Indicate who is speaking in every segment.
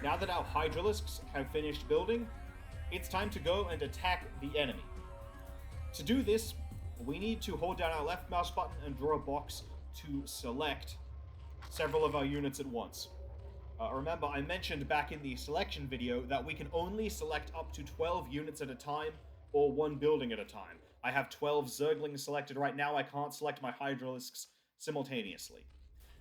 Speaker 1: Now that our Hydralisks have finished building, it's time to go and attack the enemy. To do this, we need to hold down our left mouse button and draw a box to select several of our units at once. Remember, I mentioned back in the selection video that we can only select up to 12 units at a time, or one building at a time. I have 12 Zerglings selected right now. I can't select my Hydralisks simultaneously.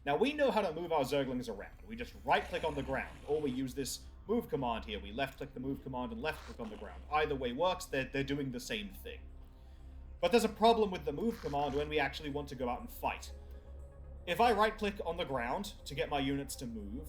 Speaker 1: Now, we know how to move our Zerglings around. We just right-click on the ground, or we use this move command here. We left-click the move command and left-click on the ground. Either way works, they're doing the same thing. But there's a problem with the move command when we actually want to go out and fight. If I right-click on the ground to get my units to move,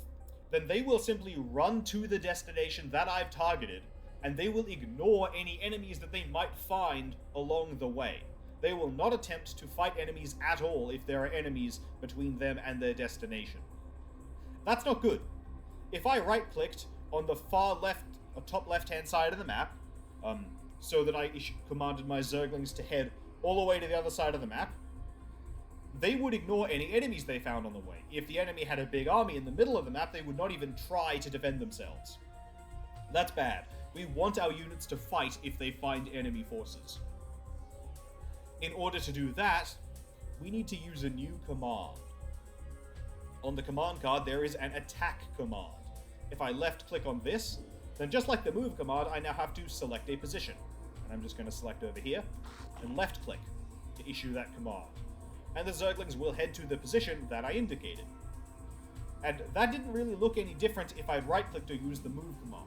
Speaker 1: then they will simply run to the destination that I've targeted, and they will ignore any enemies that they might find along the way. They will not attempt to fight enemies at all if there are enemies between them and their destination. That's not good. If I right-clicked on the far left, or top left-hand side of the map, so that I commanded my Zerglings to head all the way to the other side of the map, they would ignore any enemies they found on the way. If the enemy had a big army in the middle of the map, they would not even try to defend themselves. That's bad. We want our units to fight if they find enemy forces. In order to do that, we need to use a new command. On the command card, there is an attack command. If I left-click on this, then just like the move command, I now have to select a position. And I'm just going to select over here, and left-click to issue that command. And the Zerglings will head to the position that I indicated. And that didn't really look any different if I'd right-clicked to use the move command.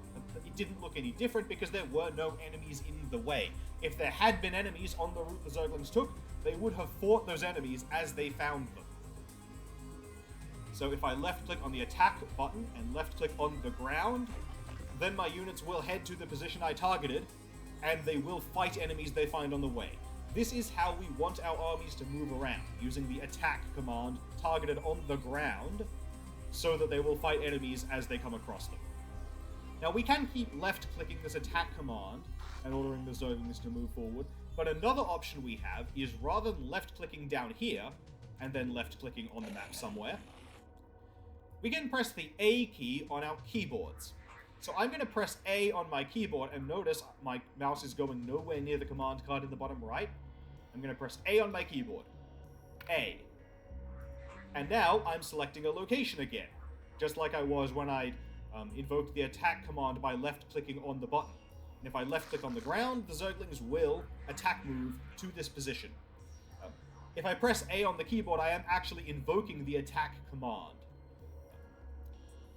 Speaker 1: It didn't look any different because there were no enemies in the way. If there had been enemies on the route the Zerglings took, they would have fought those enemies as they found them. So if I left-click on the attack button and left-click on the ground, then my units will head to the position I targeted, and they will fight enemies they find on the way. This is how we want our armies to move around, using the attack command targeted on the ground, so that they will fight enemies as they come across them. Now, we can keep left-clicking this attack command and ordering the Zerglings to move forward, but another option we have is rather than left-clicking down here, and then left-clicking on the map somewhere, we can press the A key on our keyboards. So I'm going to press A on my keyboard, and notice my mouse is going nowhere near the command card in the bottom right. I'm going to press A on my keyboard. A. And now I'm selecting a location again, just like I was when I invoked the attack command by left-clicking on the button. And if I left-click on the ground, the Zerglings will attack move to this position. If I press A on the keyboard, I am actually invoking the attack command.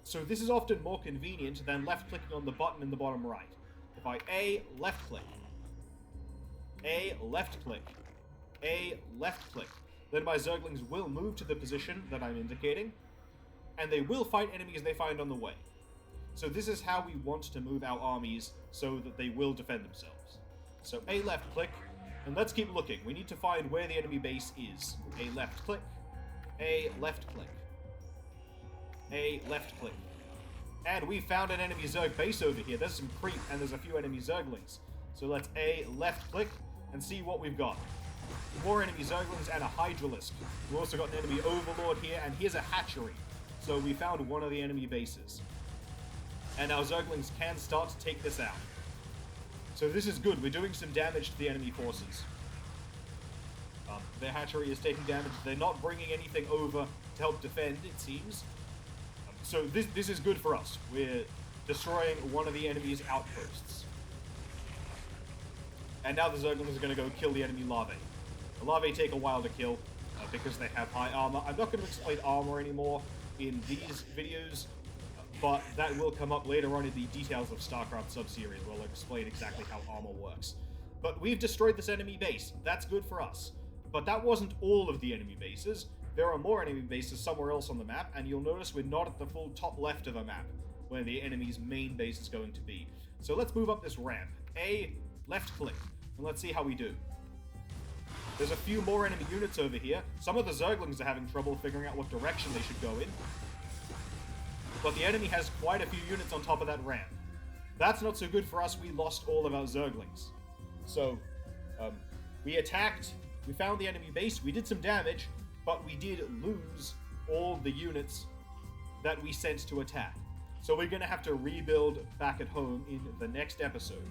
Speaker 1: So this is often more convenient than left-clicking on the button in the bottom right. If I A, left-click, A, left-click, A, left-click, then my Zerglings will move to the position that I'm indicating, and they will fight enemies they find on the way. So this is how we want to move our armies so that they will defend themselves. So A, left-click, and let's keep looking. We need to find where the enemy base is. A, left-click, A, left-click, A, left-click. And we found an enemy Zerg base over here. There's some creep, and there's a few enemy Zerglings. So let's A, left-click, and see what we've got. More enemy Zerglings and a Hydralisk. We've also got an enemy Overlord here, and here's a hatchery. So we found one of the enemy bases. And our Zerglings can start to take this out. So this is good. We're doing some damage to the enemy forces. Their hatchery is taking damage. They're not bringing anything over to help defend, it seems. So this is good for us. We're destroying one of the enemy's outposts. And now the Zerglings are going to go kill the enemy larvae. The larvae take a while to kill because they have high armor. I'm not going to explain armor anymore in these videos, but that will come up later on in the details of StarCraft sub-series, where I'll explain exactly how armor works. But we've destroyed this enemy base. That's good for us. But that wasn't all of the enemy bases. There are more enemy bases somewhere else on the map, and you'll notice we're not at the full top left of the map, where the enemy's main base is going to be. So let's move up this ramp. A, left-click, and let's see how we do. There's a few more enemy units over here. Some of the Zerglings are having trouble figuring out what direction they should go in. But the enemy has quite a few units on top of that ramp. That's not so good for us. We lost all of our Zerglings. So, we attacked, we found the enemy base, we did some damage, but we did lose all the units that we sent to attack. So we're going to have to rebuild back at home in the next episode.